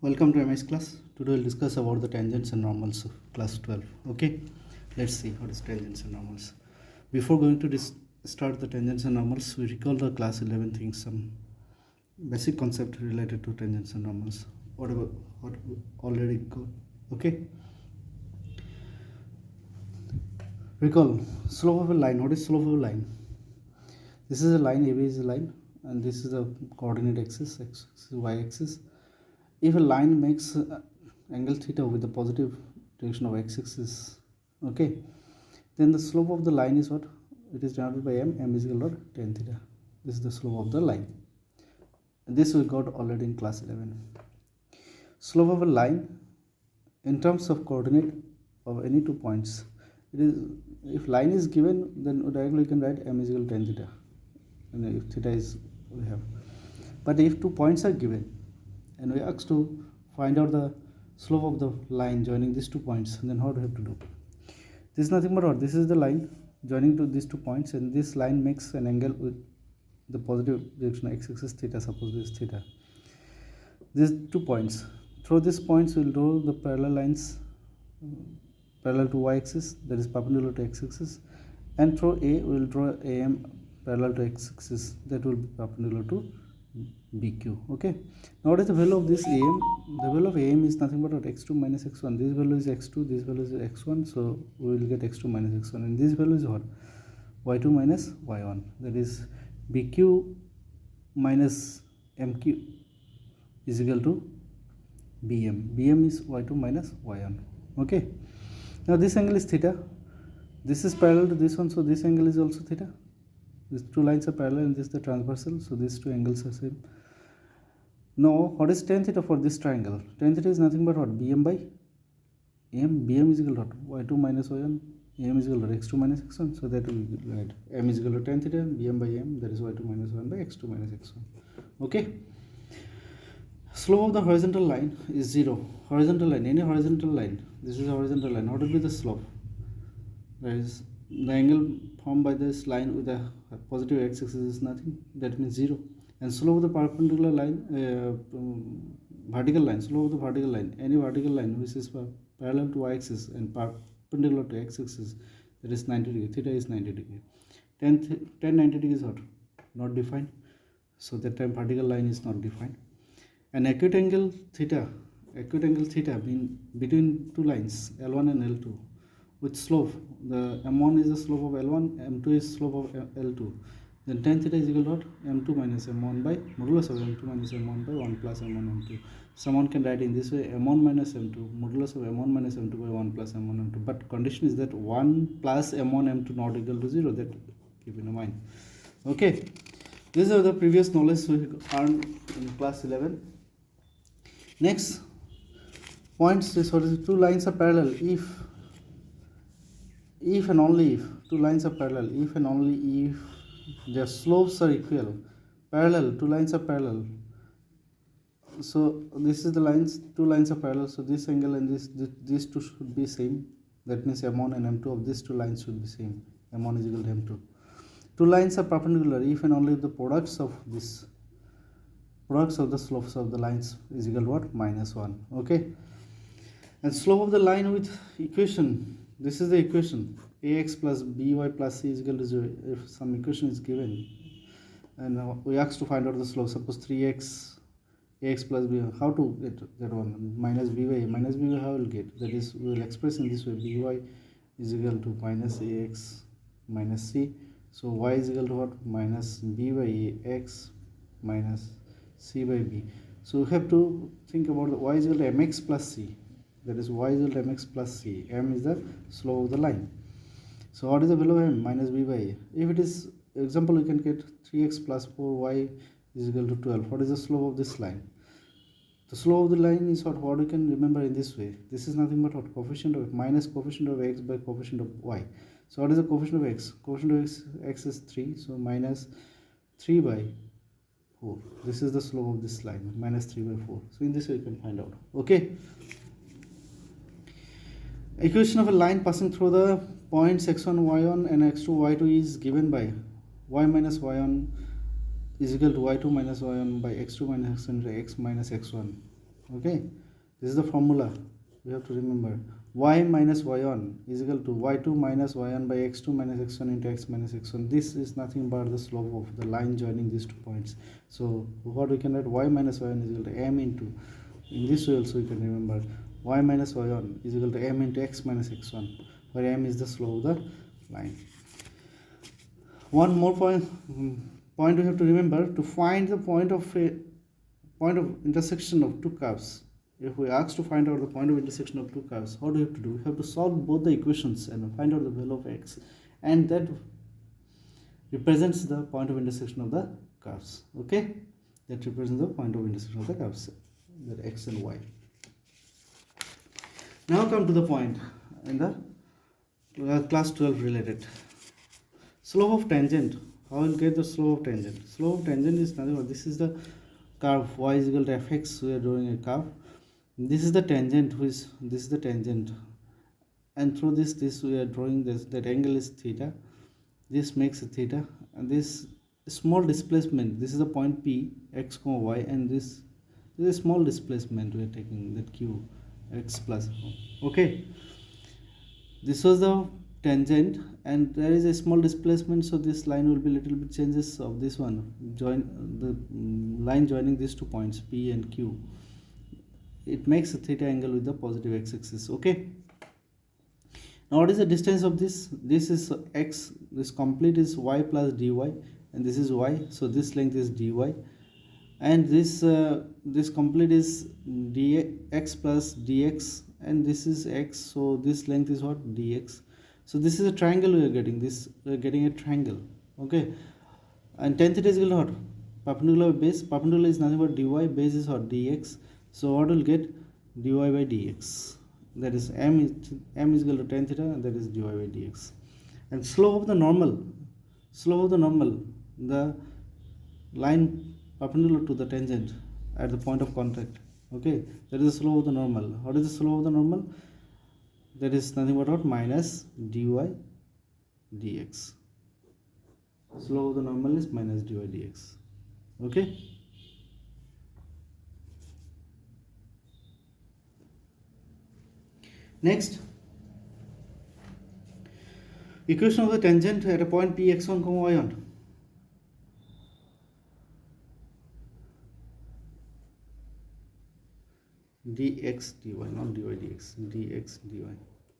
Welcome to MS class. Today we'll discuss about the tangents and normals of class 12. Okay, let's see what is tangents and normals. Before going to start the tangents and normals, we recall the class 11 things, some basic concept related to tangents and normals. What we already got. Okay. Recall slope of a line. What is slope of a line? This is a line. AB is a line, and this is the coordinate axis, x axis, y axis. If a line makes angle theta with the positive direction of x-axis, okay, then the slope of the line is what? It is denoted by m is equal to tan theta. This is the slope of the line. This we got already in class 11. Slope of a line in terms of coordinate of any 2 points. It is, if line is given, then directly we can write m is equal to tan theta, and if theta is we have. But if 2 points are given, and we asked to find out the slope of the line joining these 2 points, then how do we have to do? This is nothing but what? This is the line joining to these 2 points, and this line makes an angle with the positive direction x-axis theta. Suppose this is theta. These 2 points, through these points we will draw the parallel lines parallel to y-axis, that is perpendicular to x-axis, and through A we will draw AM parallel to x-axis, that will be perpendicular to BQ. Okay, now what is the value of this AM? The value of AM is nothing but x2 minus x1. This value is x2, this value is x1, so we will get x2 minus x1, and this value is what? y2 minus y1, that is BQ minus MQ is equal to BM. BM is y2 minus y1. Okay, now this angle is theta, this is parallel to this one, so this angle is also theta. These 2 lines are parallel and this is the transversal, so these 2 angles are same. Now what is tan theta for this triangle? Tan theta is nothing but what? BM by AM. BM is equal to what? y2 minus y1, AM is equal to x2 minus x1, so that will be right. M is equal to tan theta, BM by AM, that is y2 minus 1 by x2 minus x1. Okay, slope of the horizontal line is 0. Horizontal line, any horizontal line, this is a horizontal line. What will be the slope? That is the angle formed by this line with a positive x-axis is nothing, that means 0. And slope of the perpendicular line, vertical line, slope of the vertical line, any vertical line which is parallel to y-axis and perpendicular to x-axis, that is 90 degree, theta is 90 degree. Tan 90 degree is what? Not defined, so that time vertical line is not defined. And acute angle theta mean between 2 lines L1 and L2 with slope, the m1 is the slope of L1, m2 is slope of L2, then tan theta is equal to what? m2 minus m1 by modulus of m2 minus m1 by 1 plus m1 m2. Someone can write in this way, m1 minus m2 modulus of m1 minus m2 by 1 plus m1 m2, but condition is that 1 plus m1 m2 not equal to 0, that keep in mind. Okay, these are the previous knowledge we earned in class 11. Next points is what is 2 lines are parallel if and only if 2 lines are parallel, if and only if their slopes are equal, parallel, 2 lines are parallel, so this is the lines, 2 lines are parallel, so this angle and these 2 should be same, that means m1 and m2 of these 2 lines should be same, m1 is equal to m2. 2 lines are perpendicular if and only if the products of the slopes of the lines is equal to what? Minus 1. Okay, and slope of the line with equation, this is the equation, ax plus by plus c is equal to 0. If some equation is given and we ask to find out the slope, suppose 3x ax plus b, how to get that one? Minus by how will get? That is, we will express in this way, by is equal to minus ax minus c, so y is equal to what? Minus b by ax minus c by b. So we have to think about the y is equal to mx plus c, that is y is equal to mx plus c. M is the slope of the line. So what is the value of m? Minus b by a. If it is, example, we can get 3x plus 4y is equal to 12. What is the slope of this line? The slope of the line is what we can remember in this way. This is nothing but what? Coefficient of minus coefficient of x by coefficient of y. So what is the coefficient of x? Coefficient of x is 3, so minus 3 by 4. This is the slope of this line, minus 3 by 4. So in this way you can find out. Okay, equation of a line passing through the points x1 y1 and x2 y2 is given by y minus y1 is equal to y2 minus y1 by x2 minus x1 into x minus x1. Okay, this is the formula we have to remember. Y minus y1 is equal to y2 minus y1 by x2 minus x1 into x minus x1. This is nothing but the slope of the line joining these 2 points. So what we can write, y minus y1 is equal to m into, in this way also you can remember, y minus y1 is equal to m into x minus x1, where m is the slope of the line. One more point we have to remember: to find the point of intersection of two curves. If we ask to find out the point of intersection of two curves, how do we have to do? We have to solve both the equations and find out the value of x, and that represents the point of intersection of the curves. Okay, that represents the point of intersection of the curves, that x and y. Now come to the point in the class 12 related. Slope of tangent. How will get the slope of tangent? Slope of tangent is nothing but, this is the curve y is equal to fx. We are drawing a curve. This is the tangent, this is the tangent, and through this we are drawing this, that angle is theta. This makes a theta, and this small displacement, this is the point P, x comma y, and this is a small displacement we are taking, that q, x plus. Okay, this was the tangent, and there is a small displacement, so this line will be little bit changes of this one, join the line joining these 2 points P and Q. It makes a theta angle with the positive x-axis. Okay, now what is the distance of this? This is x, this complete is y plus dy, and this is y, so this length is dy, and this complete is dx plus dx, and this is x, so this length is what, dx. So this is a triangle we are getting, this we are getting a triangle. Okay, and tan theta is equal to what? Perpendicular base, perpendicular is nothing but dy, base is what, dx. So what will get, dy by dx, that is m is equal to tan theta, and that is dy by dx. And slope of the normal, the line perpendicular to the tangent at the point of contact. Okay, that is the slope of the normal. What is the slope of the normal? That is nothing but what, minus dy dx. Slope of the normal is minus dy dx. Okay, next, equation of the tangent at a point P x1, y1. Dx dy, not dy dx, dx dy.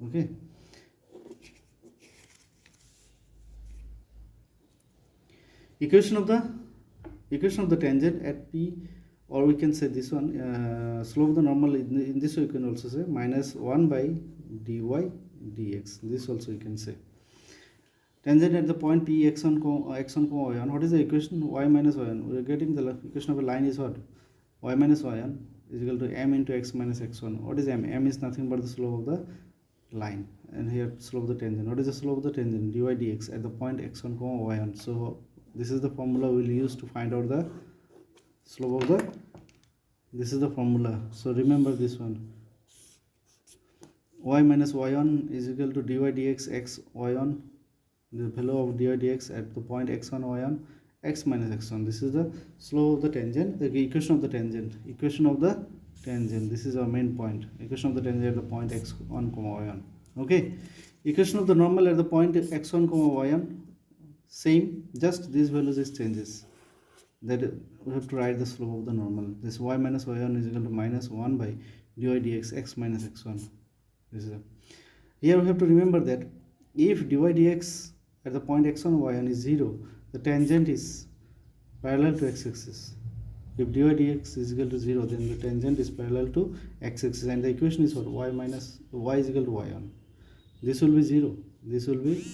Okay, equation of the tangent at P, or we can say this one, slope of the normal, in this way you can also say minus 1 by dy dx. This also you can say. Tangent at the point P x1, y1. What is the equation? Y minus y1. We are getting the equation of a line is what? Y minus y1 is equal to m into x minus x1. What is m? M is nothing but the slope of the line, and here slope of the tangent. What is the slope of the tangent? Dy dx at the point x1, y1. So this is the formula we will use to find out the slope of the, this is the formula. So remember this one, y minus y1 is equal to dy dx x y1, the value of dy dx at the point x1, y1, x minus x1. This is the slope of the tangent, the equation of the tangent. This is our main point. Equation of the tangent at the point x1, y1. Okay, equation of the normal at the point x1, y1, same, just these values is changes. That we have to write the slope of the normal. This y minus y1 is equal to minus 1 by dy dx x minus x1. This is here we have to remember that if dy dx at the point x1, y1 is 0, the tangent is parallel to x-axis. If dy dx is equal to 0, then the tangent is parallel to x-axis, and the equation is what? Y minus y is equal to y1. This will be 0. This will be 0.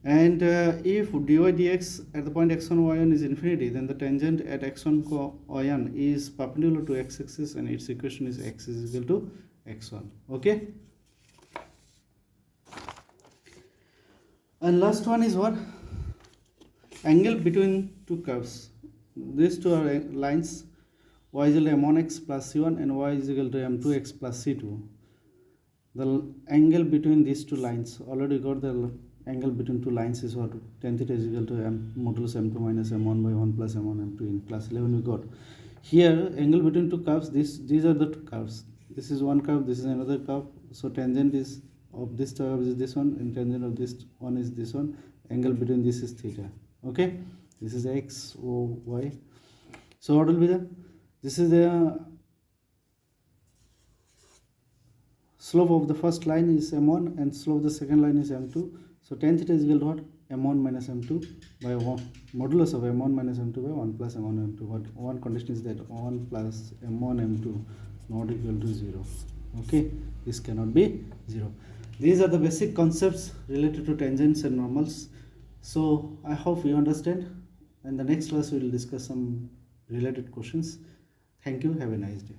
And if dy dx at the point x1, y1 is infinity, then the tangent at x1, y1 is perpendicular to x-axis, and its equation is x is equal to x1. Okay, and last one is what? Angle between two curves. These two are lines, y is equal to m1x plus c1 and y is equal to m2x plus c2. The angle between these two lines, already got the angle between two lines is what? Tan theta is equal to modulus m2 minus m1 by 1 plus m1 m2. In class 11 we got. Here angle between two curves, these are the two curves. This is one curve, this is another curve. So tangent is of this curve is this one, and tangent of this one is this one. Angle between this is theta. Okay, this is x, o, y. So what will be the? This is the slope of the first line is m1 and slope of the second line is m2. So tan theta is equal to what? m1 minus m2 by 1 modulus of m1 minus m2 by 1 plus m1 m2. But one condition is that 1 plus m1 m2 not equal to 0. Okay, this cannot be 0. These are the basic concepts related to tangents and normals. So I hope you understand. In the next class we will discuss some related questions. Thank you. Have a nice day.